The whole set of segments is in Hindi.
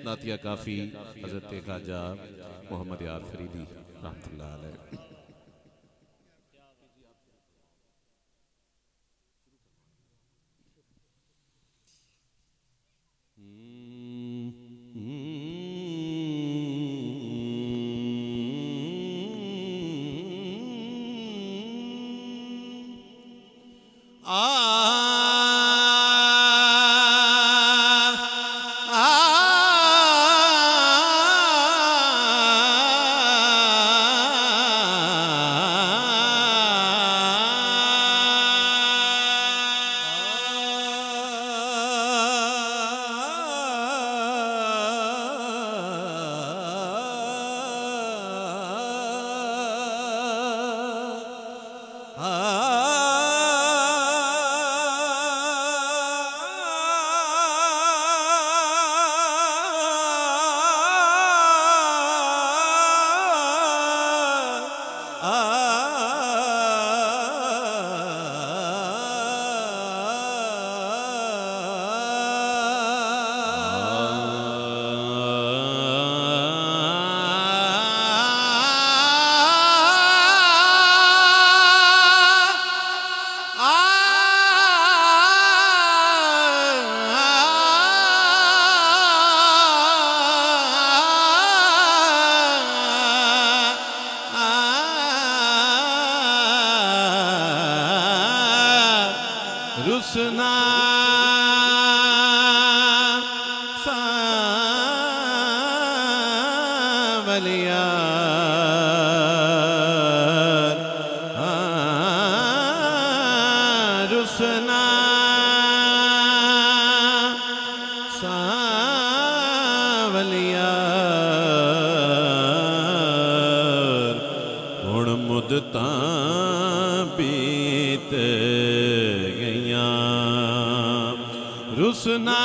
नातिया काफ़ी हज़रत ख्वाजा मोहम्मद यार फरीदी रहमतुल्लाह अलैह। रुसना सावलिया रुसना सावलिया हुण मुदता बीत रुसना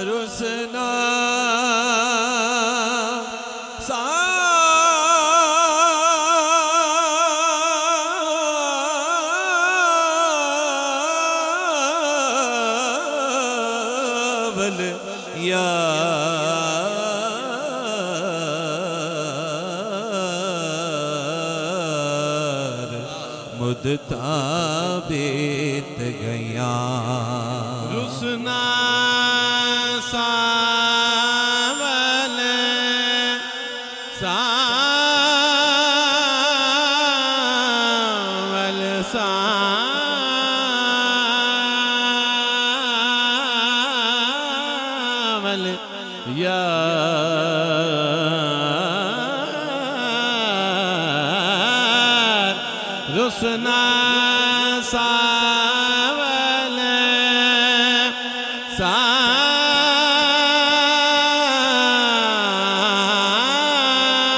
रुसना सावलिया मुदता बीत गया रुसना सावल सावल सावल या रुसना सावल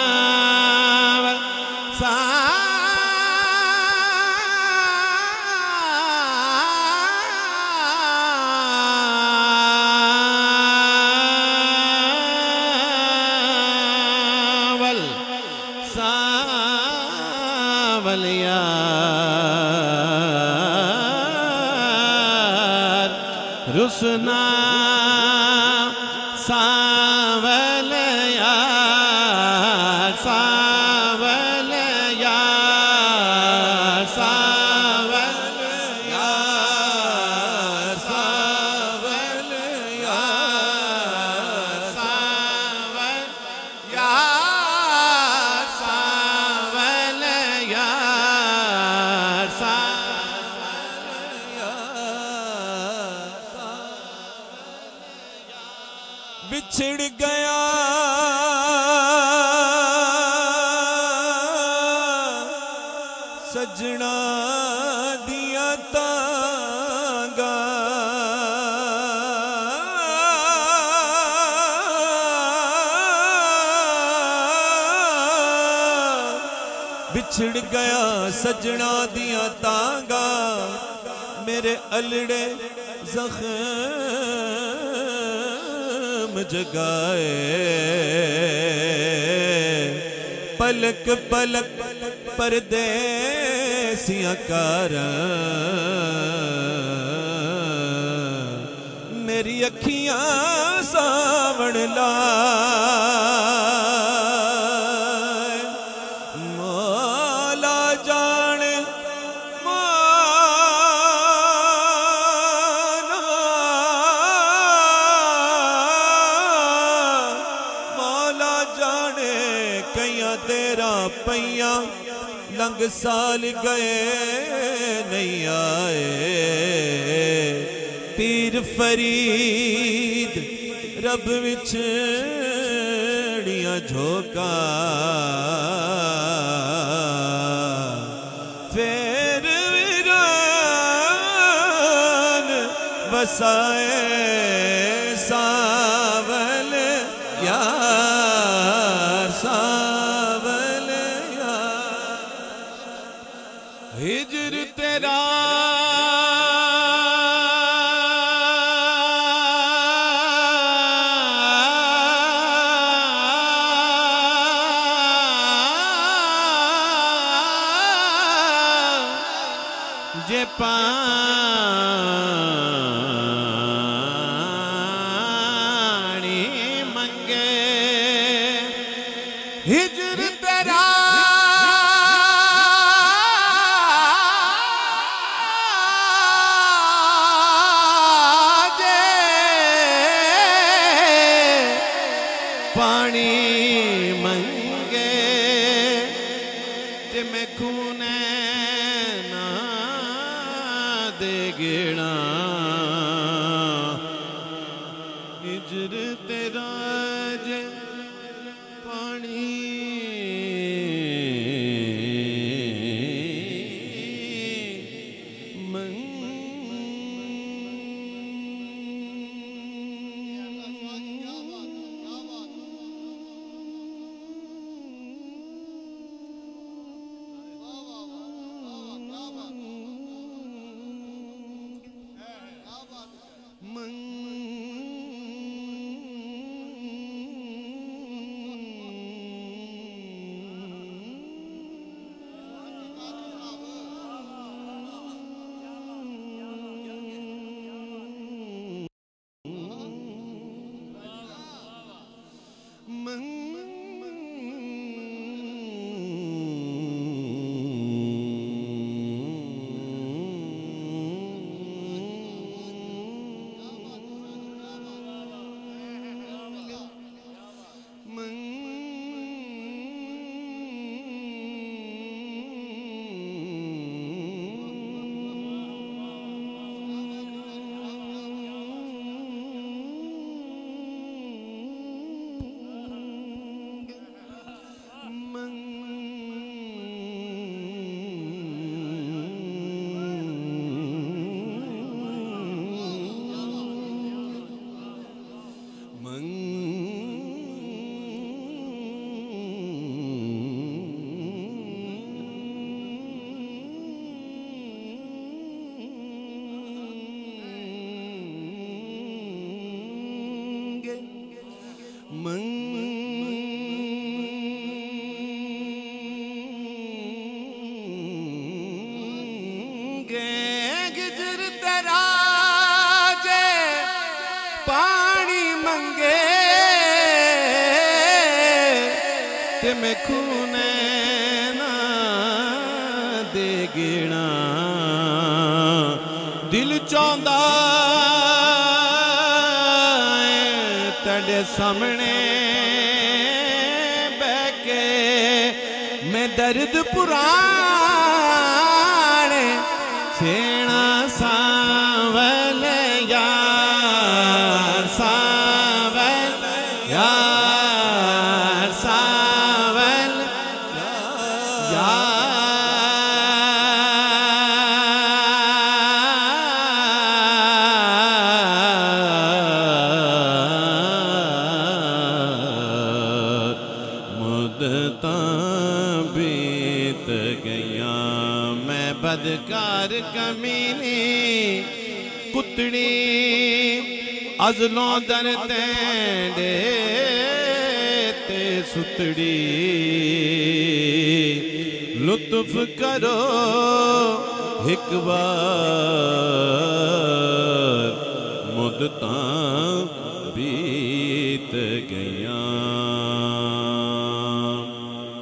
सावल सावल सावलिया रुसना सावलिया सावलिया सावलिया सावलिया सावलिया सावलिया बिछड़ गया सजना दिया तांगा बिछड़ गया सजना दिया तांगा मेरे अलड़े जख्म जगाए पलक पलक परदेसियां कर मेरी अखियां सावण लाए मौला जाने माना मौला जाने कईयां तेरा पैया लंघ साल गए नहीं आए पीर फरीद रब विछड़ियां झोंका फिर वीरान वसाए सावल यार सावल यार हिजर तेरा जे पानी मंगे हिजर तेरा जे पानी मंगे ते मैं खूने देगेना हिजर तेरा जे पानी ते मैं खूने ना देगेना दिल चाहता तेरे सामने बैके मैं दर्द पुराने सेना सावल यार सावल यार सावल यार बीत गया मैं बदकार कमीनी कुतड़ी अजलों दर तेंडे ते सुतड़ी लुत्फ करो एक बार मुद्दतां बीत गईयां।